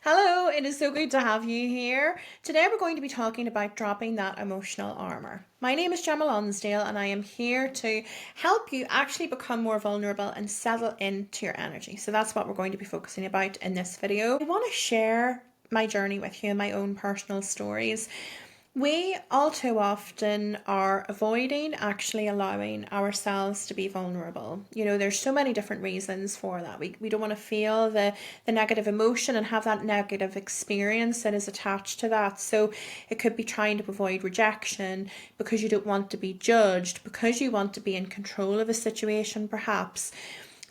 Hello, it is so good to have you here. Today we're going to be talking about dropping that emotional armour. My name is Gemma Lonsdale and I am here to help you actually become more vulnerable and settle into your energy. So that's what we're going to be focusing about in this video. I want to share my journey with you and my own personal stories. We all too often are avoiding actually allowing ourselves to be vulnerable. There's so many different reasons for that. We don't want to feel the negative emotion and have that negative experience that is attached to that. So it could be trying to avoid rejection because you don't want to be judged, because you want to be in control of a situation perhaps.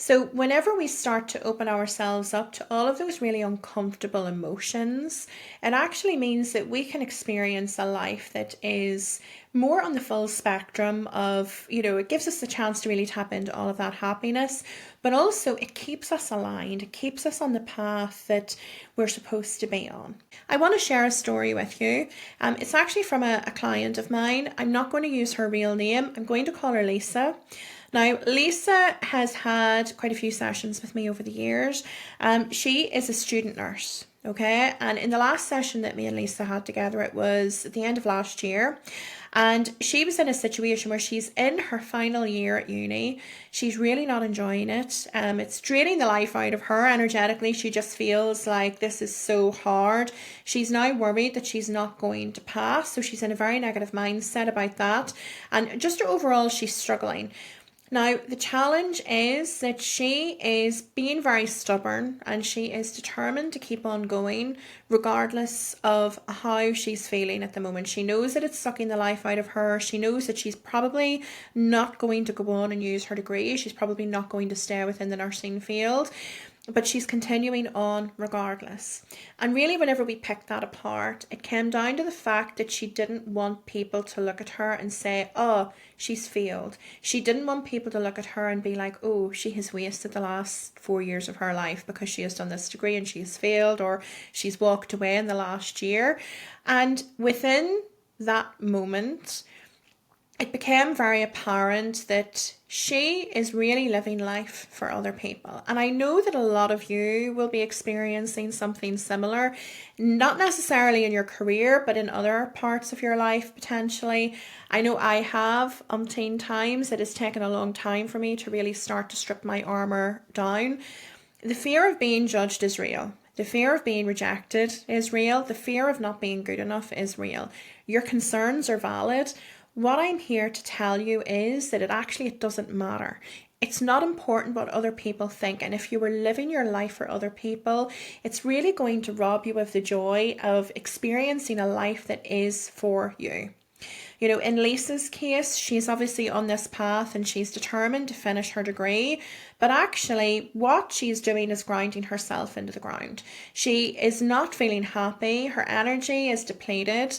So whenever we start to open ourselves up to all of those really uncomfortable emotions, it actually means that we can experience a life that is more on the full spectrum of, it gives us the chance to really tap into all of that happiness, but also it keeps us aligned. It keeps us on the path that we're supposed to be on. I want to share a story with you. It's actually from a client of mine. I'm not going to use her real name. I'm going to call her Lisa. Now, Lisa has had quite a few sessions with me over the years. She is a student nurse, okay? And in the last session that me and Lisa had together, it was at the end of last year. And she was in a situation where she's in her final year at uni. She's really not enjoying it. It's draining the life out of her energetically. She just feels like this is so hard. She's now worried that she's not going to pass. So she's in a very negative mindset about that. And just overall, she's struggling. Now, the challenge is that she is being very stubborn and she is determined to keep on going regardless of how she's feeling at the moment. She knows that it's sucking the life out of her. She knows that she's probably not going to go on and use her degree. She's probably not going to stay within the nursing field. But she's continuing on regardless. And really, whenever we picked that apart, it came down to the fact that she didn't want people to look at her and say, oh, she's failed. She didn't want people to look at her and be like, oh, she has wasted the last 4 years of her life because she has done this degree and she's failed, or she's walked away in the last year. And within that moment, it became very apparent that she is really living life for other people. And I know that a lot of you will be experiencing something similar, not necessarily in your career, but in other parts of your life potentially. I know I have umpteen times. It has taken a long time for me to really start to strip my armour down. The fear of being judged is real. The fear of being rejected is real. The fear of not being good enough is real. Your concerns are valid. What I'm here to tell you is that it doesn't matter. It's not important what other people think. And if you were living your life for other people, it's really going to rob you of the joy of experiencing a life that is for you. In Lisa's case, she's obviously on this path and she's determined to finish her degree. But actually, what she's doing is grinding herself into the ground. She is not feeling happy. Her energy is depleted.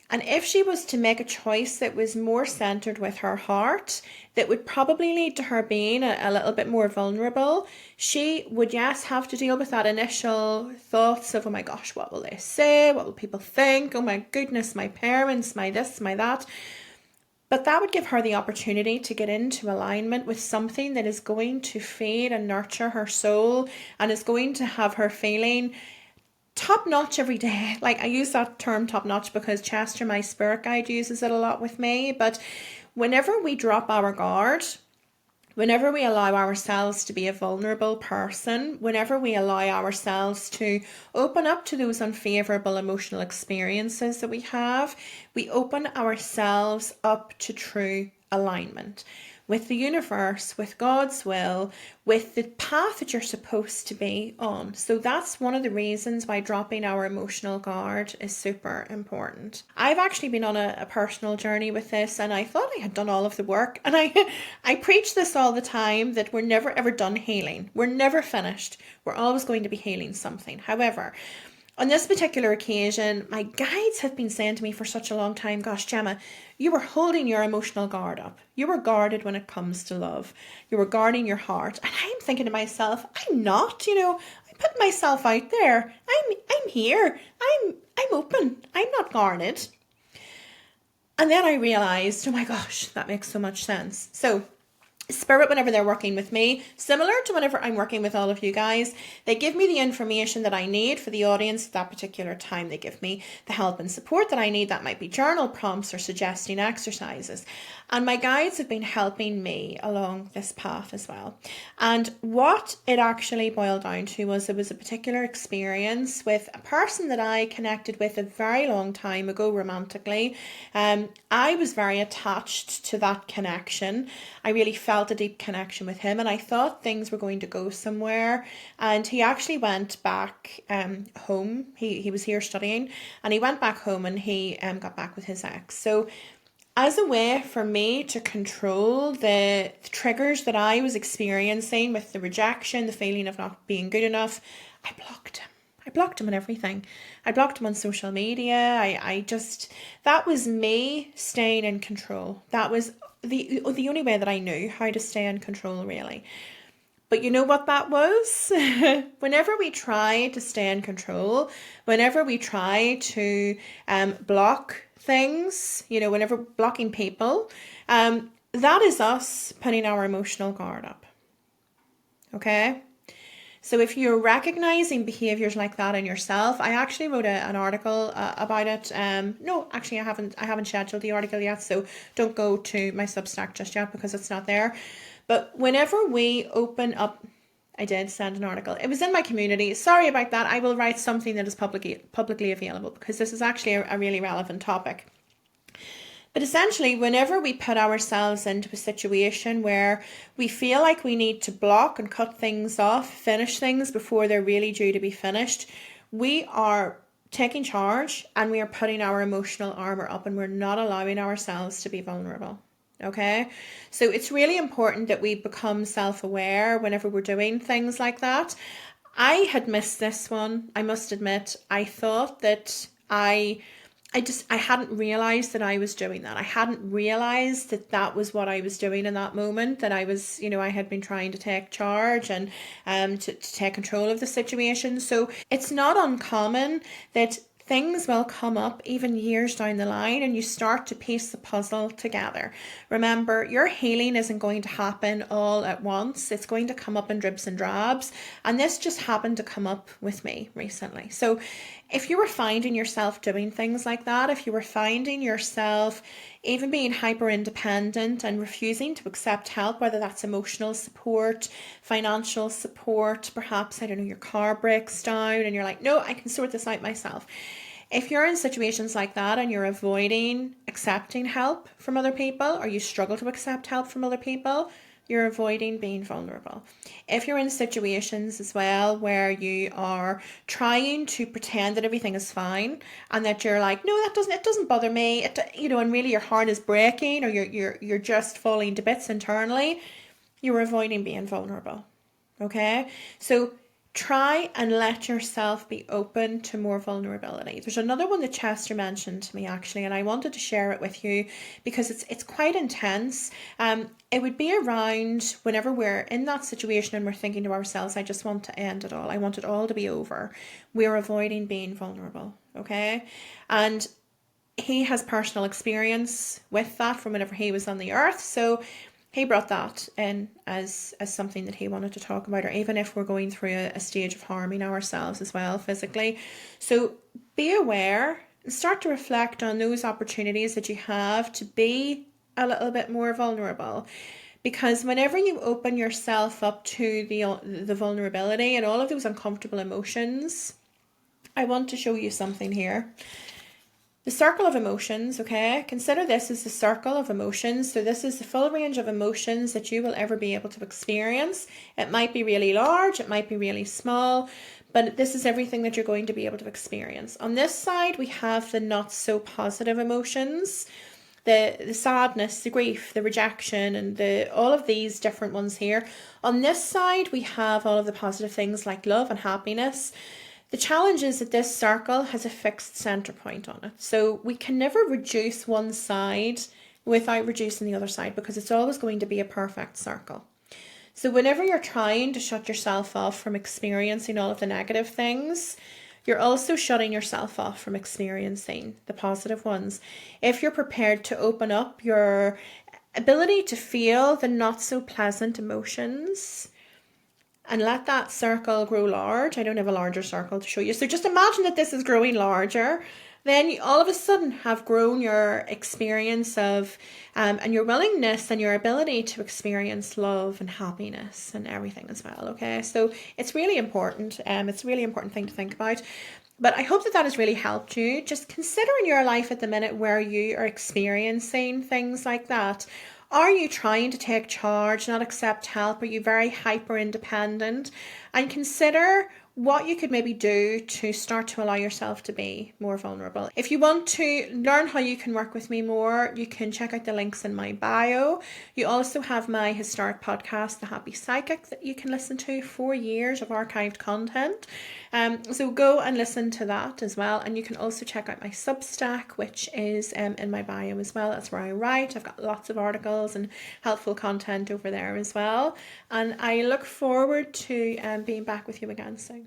And if she was to make a choice that was more centered with her heart, that would probably lead to her being a little bit more vulnerable, she would, yes, have to deal with that initial thoughts of, oh my gosh, what will they say? What will people think? Oh my goodness, my parents, my this, my that. But that would give her the opportunity to get into alignment with something that is going to feed and nurture her soul and is going to have her feeling top notch every day. Like, I use that term top notch because Chester, my spirit guide, uses it a lot with me. But whenever we drop our guard, whenever we allow ourselves to be a vulnerable person, whenever we allow ourselves to open up to those unfavorable emotional experiences that we have, we open ourselves up to true alignment with the universe, with God's will, with the path that you're supposed to be on. So that's one of the reasons why dropping our emotional guard is super important. I've actually been on a personal journey with this, and I thought I had done all of the work. And I preach this all the time, that we're never ever done healing. We're never finished. We're always going to be healing something. However, on this particular occasion, my guides have been saying to me for such a long time, gosh, Gemma, you were holding your emotional guard up. You were guarded when it comes to love. You were guarding your heart. And I'm thinking to myself, I'm not, I put myself out there. I'm here. I'm open. I'm not guarded. And then I realized, oh my gosh, that makes so much sense. So Spirit, whenever they're working with me, similar to whenever I'm working with all of you guys, they give me the information that I need for the audience at that particular time. They give me the help and support that I need. That might be journal prompts or suggesting exercises. And my guides have been helping me along this path as well. And what it actually boiled down to was there was a particular experience with a person that I connected with a very long time ago romantically. I was very attached to that connection. I really felt a deep connection with him and I thought things were going to go somewhere. And he actually went back home. He was here studying and he went back home and he got back with his ex. So as a way for me to control the triggers that I was experiencing with the rejection, the feeling of not being good enough, I blocked him. I blocked him on everything. I blocked him on social media. That was me staying in control. That was the only way that I knew how to stay in control, really. But you know what that was? Whenever we try to stay in control, whenever we try to block things, whenever blocking people, that is us putting our emotional guard up. Okay? So if you're recognizing behaviors like that in yourself, I actually wrote an article about it. No, actually I haven't scheduled the article yet, so don't go to my Substack just yet because it's not there. But whenever we open up, I did send an article. It was in my community. Sorry about that. I will write something that is publicly available because this is actually a really relevant topic. But essentially, whenever we put ourselves into a situation where we feel like we need to block and cut things off, finish things before they're really due to be finished, we are taking charge and we are putting our emotional armor up and we're not allowing ourselves to be vulnerable. Okay, so it's really important that we become self-aware whenever we're doing things like that. I had missed this one. I must admit, I thought that I hadn't realized that I was doing that. I hadn't realized that that was what I was doing in that moment, that I was, I had been trying to take charge and to take control of the situation. So it's not uncommon that things will come up even years down the line and you start to piece the puzzle together. Remember, your healing isn't going to happen all at once. It's going to come up in dribs and drabs. And this just happened to come up with me recently. So if you were finding yourself doing things like that, if you were finding yourself even being hyper independent and refusing to accept help, whether that's emotional support, financial support, perhaps, your car breaks down and you're like, no, I can sort this out myself. If you're in situations like that and you're avoiding accepting help from other people or you struggle to accept help from other people, you're avoiding being vulnerable. If you're in situations as well where you are trying to pretend that everything is fine and that you're like, no, it doesn't bother me, and really your heart is breaking or you're just falling to bits internally, you're avoiding being vulnerable. Okay, so try and let yourself be open to more vulnerability. There's another one that Chester mentioned to me actually, and I wanted to share it with you because it's quite intense. It would be around whenever we're in that situation and we're thinking to ourselves, I just want to end it all. I want it all to be over. We're avoiding being vulnerable, okay? And he has personal experience with that from whenever he was on the earth. So he brought that in as something that he wanted to talk about, or even if we're going through a stage of harming ourselves as well physically. So be aware and start to reflect on those opportunities that you have to be a little bit more vulnerable. Because whenever you open yourself up to the vulnerability and all of those uncomfortable emotions, I want to show you something here. The circle of emotions, okay? Consider this as the circle of emotions. So this is the full range of emotions that you will ever be able to experience. It might be really large, it might be really small, but this is everything that you're going to be able to experience. On this side, we have the not so positive emotions, the sadness, the grief, the rejection, and all of these different ones here. On this side, we have all of the positive things like love and happiness. The challenge is that this circle has a fixed center point on it. So we can never reduce one side without reducing the other side because it's always going to be a perfect circle. So whenever you're trying to shut yourself off from experiencing all of the negative things, you're also shutting yourself off from experiencing the positive ones. If you're prepared to open up your ability to feel the not so pleasant emotions and let that circle grow large. I don't have a larger circle to show you. So just imagine that this is growing larger. Then you all of a sudden have grown your experience of and your willingness and your ability to experience love and happiness and everything as well. Okay, so it's really important. It's a really important thing to think about. But I hope that that has really helped you. Just consider in your life at the minute where you are experiencing things like that. Are you trying to take charge, not accept help? Are you very hyper independent? And consider what you could maybe do to start to allow yourself to be more vulnerable. If you want to learn how you can work with me more, you can check out the links in my bio. You also have my historic podcast, The Happy Psychic, that you can listen to, 4 years of archived content. So go and listen to that as well. And you can also check out my Substack, which is in my bio as well. That's where I write. I've got lots of articles and helpful content over there as well. And I look forward to being back with you again soon.